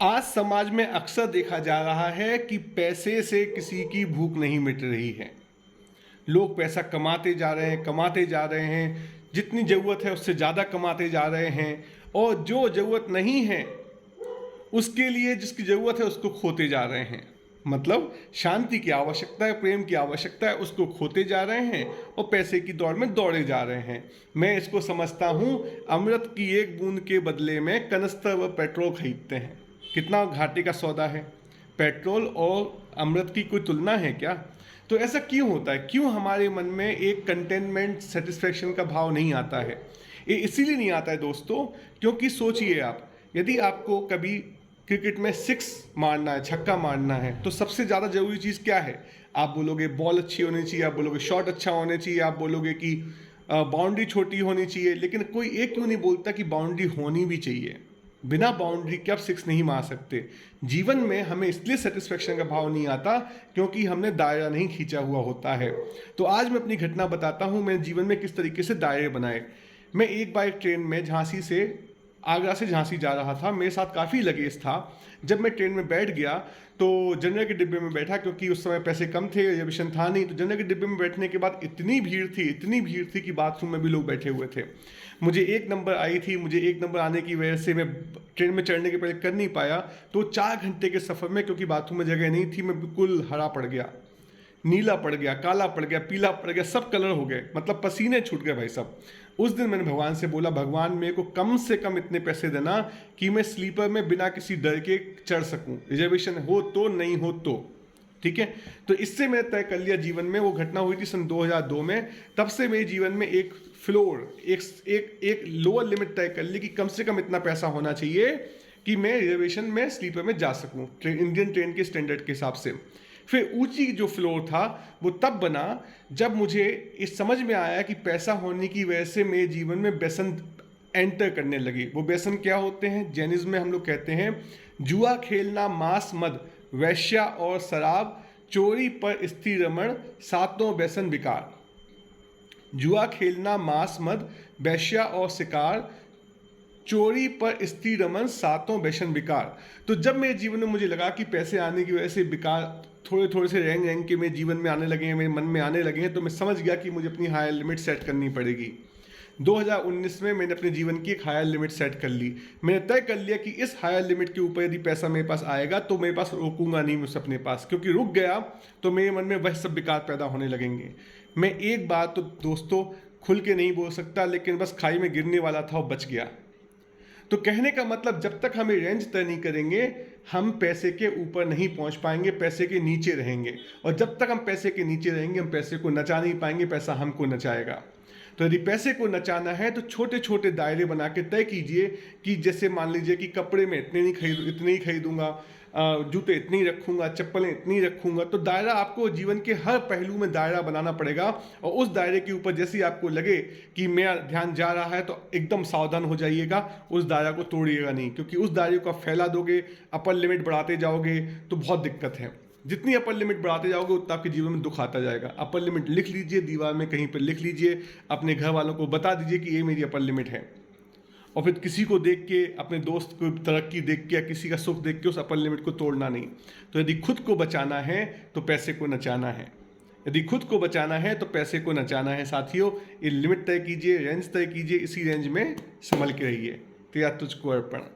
आज समाज में अक्सर देखा जा रहा है कि पैसे से किसी की भूख नहीं मिट रही है। लोग पैसा कमाते जा रहे हैं, जितनी ज़रूरत है उससे ज़्यादा कमाते जा रहे हैं और जो ज़रूरत नहीं है उसके लिए जिसकी ज़रूरत है उसको खोते जा रहे हैं। मतलब शांति की आवश्यकता है, प्रेम की आवश्यकता है, उसको खोते जा रहे हैं और पैसे की दौड़ में दौड़े जा रहे हैं। मैं इसको समझता हूँ, अमृत की एक बूंद के बदले में कनस्तर व पेट्रोल खरीदते हैं। कितना घाटे का सौदा है। पेट्रोल और अमृत की कोई तुलना है क्या? तो ऐसा क्यों होता है? क्यों हमारे मन में एक कंटेनमेंट, सेटिस्फेक्शन का भाव नहीं आता है? ये इसीलिए नहीं आता है दोस्तों, क्योंकि सोचिए आप, यदि आपको कभी क्रिकेट में सिक्स मारना है, छक्का मारना है, तो सबसे ज़्यादा ज़रूरी चीज़ क्या है? आप बोलोगे बॉल अच्छी होनी चाहिए, आप बोलोगे शॉट अच्छा होना चाहिए, आप बोलोगे कि बाउंड्री छोटी होनी चाहिए, लेकिन कोई एक क्यों नहीं बोलता कि बाउंड्री होनी भी चाहिए? बिना बाउंड्री के आप सिक्स नहीं मार सकते। जीवन में हमें इसलिए सेटिस्फेक्शन का भाव नहीं आता क्योंकि हमने दायरा नहीं खींचा हुआ होता है। तो आज मैं अपनी घटना बताता हूँ, मैंने जीवन में किस तरीके से दायरे बनाए। मैं एक बार ट्रेन में आगरा से झांसी जा रहा था, मेरे साथ काफ़ी लगेज था। जब मैं ट्रेन में बैठ गया तो जनरल के डिब्बे में बैठा, क्योंकि उस समय पैसे कम थे, रिजर्वेशन था नहीं। तो जनरल के डिब्बे में बैठने के बाद इतनी भीड़ थी कि बाथरूम में भी लोग बैठे हुए थे। मुझे एक नंबर आई थी, मुझे एक नंबर आने की वजह से मैं ट्रेन में चढ़ने के पहले कर नहीं पाया। तो 4 घंटे के सफ़र में, क्योंकि बाथरूम में जगह नहीं थी, मैं बिल्कुल हरा पड़ गया, नीला पड़ गया, काला पड़ गया, पीला पड़ गया, सब कलर हो गए, मतलब पसीने छूट गए भाई साहब। उस दिन मैंने भगवान से बोला, भगवान मेरे को कम से कम इतने पैसे देना कि मैं स्लीपर में बिना किसी डर के चढ़ सकूं, रिजर्वेशन हो तो नहीं हो तो। ठीक है, तो इससे मैंने तय कर लिया जीवन में। वो घटना हुई थी सन 2002 में। तब से मेरे जीवन में एक फ्लोर, एक लोअर लिमिट तय कर ली कि कम से कम इतना पैसा होना चाहिए कि मैं रिजर्वेशन में स्लीपर में जा सकूं, इंडियन ट्रेन के स्टैंडर्ड के हिसाब से। फिर ऊंची जो फ्लोर था वो तब बना जब मुझे इस समझ में आया कि पैसा होने की वजह से मेरे जीवन में व्यसन एंटर करने लगी। वो व्यसन क्या होते हैं? जैनिज्म में हम लोग कहते हैं जुआ खेलना, मांस मद, वैश्या और शराब, चोरी पर स्त्री रमण, सातों व्यसन विकार। जुआ खेलना, मांस मद, वैश्या और शिकार, चोरी पर स्त्री रमन, सातों व्यसन विकार। तो जब मेरे जीवन में मुझे लगा कि पैसे आने की वजह से विकार थोड़े थोड़े से रैंक रैंक के मेरे जीवन में आने लगे हैं, मेरे मन में आने लगे हैं, तो मैं समझ गया कि मुझे अपनी हायर लिमिट सेट करनी पड़ेगी। 2019 में मैंने अपने जीवन की एक हायर लिमिट सेट कर ली। मैंने तय कर लिया कि इस हायर लिमिट के ऊपर यदि पैसा मेरे पास आएगा तो मेरे पास रोकूंगा नहीं मैं उसे अपने पास, क्योंकि रुक गया तो मेरे मन में वह सब विकार पैदा होने लगेंगे। मैं एक बात तो दोस्तों खुल के नहीं बोल सकता, लेकिन बस खाई में गिरने वाला था और बच गया। तो कहने का मतलब, जब तक हमें रेंज तय नहीं करेंगे हम पैसे के ऊपर नहीं पहुंच पाएंगे, पैसे के नीचे रहेंगे। और जब तक हम पैसे के नीचे रहेंगे हम पैसे को नचा नहीं पाएंगे, पैसा हमको नचाएगा। तो यदि पैसे को नचाना है तो छोटे छोटे दायरे बना के तय कीजिए कि जैसे मान लीजिए कि कपड़े में इतने ही खरीदूंगा, जूते इतने ही रखूंगा, चप्पलें इतनी ही रखूंगा। तो दायरा आपको जीवन के हर पहलू में दायरा बनाना पड़ेगा, और उस दायरे के ऊपर जैसे ही आपको लगे कि मेरा ध्यान जा रहा है तो एकदम सावधान हो जाइएगा, उस दायरा को तोड़िएगा नहीं, क्योंकि उस दायरे को आप फैला दोगे, अपर लिमिट बढ़ाते जाओगे तो बहुत दिक्कत है। जितनी अपर लिमिट बढ़ाते जाओगे उतना आपके जीवन में दुख आता जाएगा। अपर लिमिट लिख लीजिए, दीवार में कहीं पर लिख लीजिए, अपने घर वालों को बता दीजिए कि ये मेरी अपर लिमिट है। और फिर किसी को देख के, अपने दोस्त को तरक्की देख के या किसी का सुख देख के उस अपर लिमिट को तोड़ना नहीं। तो यदि खुद को बचाना है तो पैसे को नचाना है, यदि खुद को बचाना है तो पैसे को नचाना है। साथियों, ये लिमिट तय कीजिए, रेंज तय कीजिए, इसी रेंज में संभल के रहिए। तेरा तुझको अर्पण।